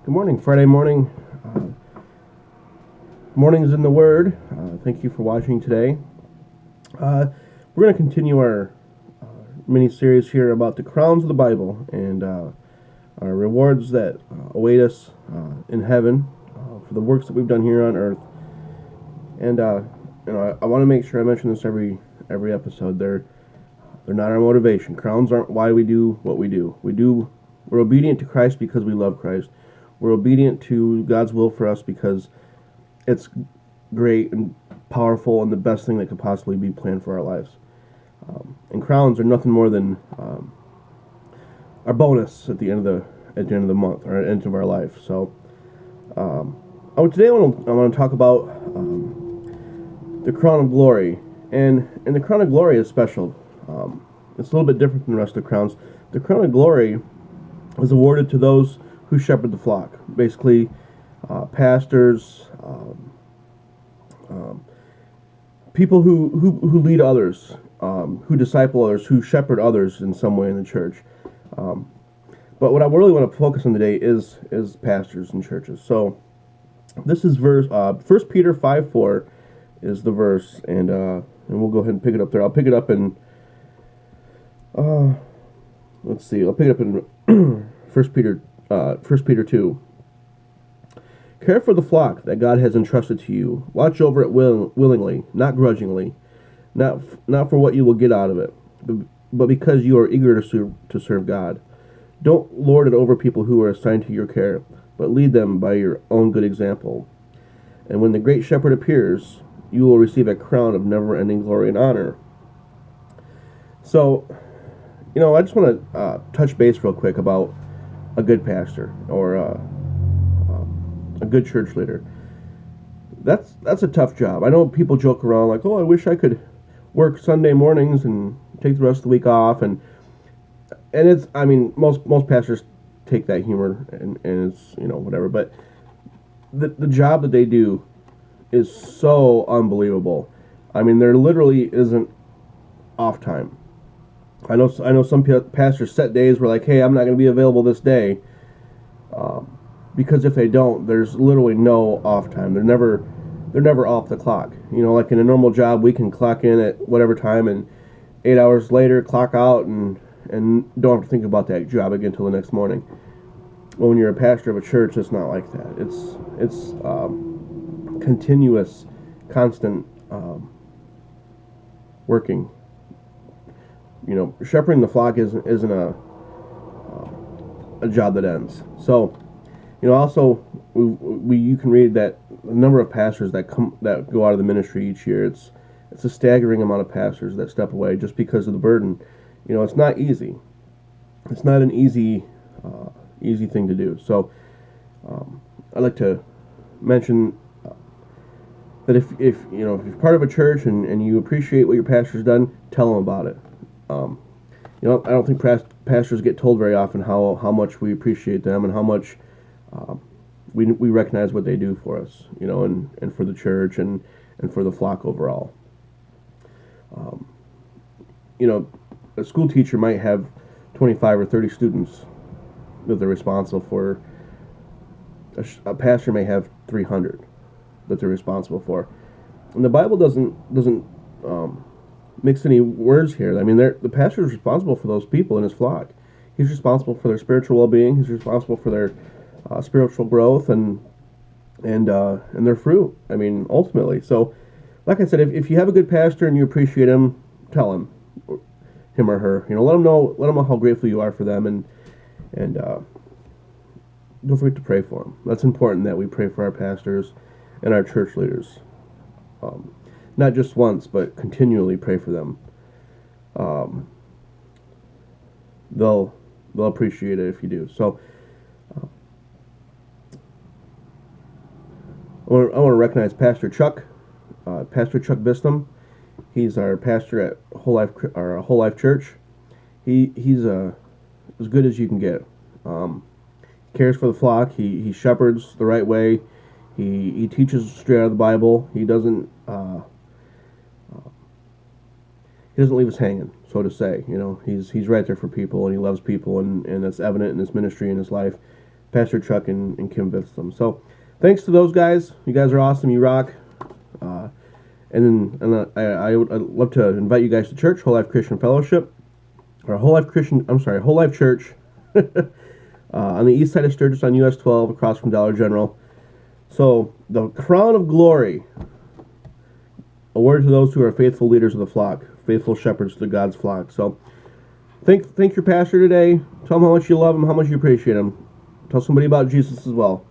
Good morning, Friday morning. Mornings in the Word. Thank you for watching today. We're going to continue our mini-series here about the crowns of the Bible and our rewards that await us in heaven for the works that we've done here on earth. And I want to make sure I mention this every episode. They're not our motivation. Crowns aren't why we do what we do. We're obedient to Christ because we love Christ. We're obedient to God's will for us because it's great and powerful and the best thing that could possibly be planned for our lives. And crowns are nothing more than our bonus at the end of the month or at the end of our life. So today I want to talk about the crown of glory, and the crown of glory is special. It's a little bit different than the rest of the crowns. The crown of glory is awarded to those who shepherd the flock. Basically, pastors, people who lead others, who disciple others, who shepherd others in some way in the church. But what I really want to focus on today is pastors and churches. So this is verse 1 Peter 5:4 is the verse, and we'll go ahead and pick it up there. I'll pick it up in let's see. I'll pick it up in 1 Peter 2. Care for the flock that God has entrusted to you. Watch over it willingly, not grudgingly, not for what you will get out of it, but because you are eager to serve God. Don't lord it over people who are assigned to your care, but lead them by your own good example. And when the great shepherd appears, you will receive a crown of never-ending glory and honor. So, I just want to touch base real quick about a good pastor or a good church leader. That's a tough job. I know people joke around like, "Oh, I wish I could work Sunday mornings and take the rest of the week off." And it's, most pastors take that humor and it's whatever. But the job that they do is so unbelievable. There literally isn't off time. I know some pastors set days where like, hey, I'm not going to be available this day, because if they don't, there's literally no off time. They're never off the clock. Like in a normal job, we can clock in at whatever time and 8 hours later clock out and don't have to think about that job again until the next morning. Well, when you're a pastor of a church, it's not like that. It's continuous, constant working. Shepherding the flock isn't a job that ends. So, also you can read that the number of pastors that go out of the ministry each year. It's a staggering amount of pastors that step away just because of the burden. It's not easy. It's not an easy thing to do. So, I'd like to mention that if you're part of a church and you appreciate what your pastor's done, tell them about it. I don't think pastors get told very often how much we appreciate them and how much we recognize what they do for us, and for the church and for the flock overall. A school teacher might have 25 or 30 students that they're responsible for. A pastor may have 300 that they're responsible for. And the Bible doesn't mix any words here. The pastor is responsible for those people in his flock. He's responsible for their spiritual well-being. He's responsible for their spiritual growth and their fruit. Ultimately. So, like I said, if you have a good pastor and you appreciate him, tell him or her. Let them know how grateful you are for them, and don't forget to pray for them. That's important that we pray for our pastors and our church leaders. Not just once, but continually pray for them. They'll appreciate it if you do. So, I want to recognize Pastor Chuck Bistom. He's our pastor at Whole Life Church. He's as good as you can get. Cares for the flock. He shepherds the right way. He teaches straight out of the Bible. He doesn't leave us hanging, so to say. He's right there for people, and he loves people, and that's evident in his ministry and his life. Pastor Chuck and Kim Vitsum. So thanks to those guys. You guys are awesome. You rock. I would I'd love to invite you guys to church, Whole Life Christian Fellowship, or Whole Life Church, on the east side of Sturgis on US 12, across from Dollar General. So the crown of glory, awarded to those who are faithful leaders of the flock, faithful shepherds to God's flock. So thank your pastor today. Tell him how much you love him, how much you appreciate him. Tell somebody about Jesus as well.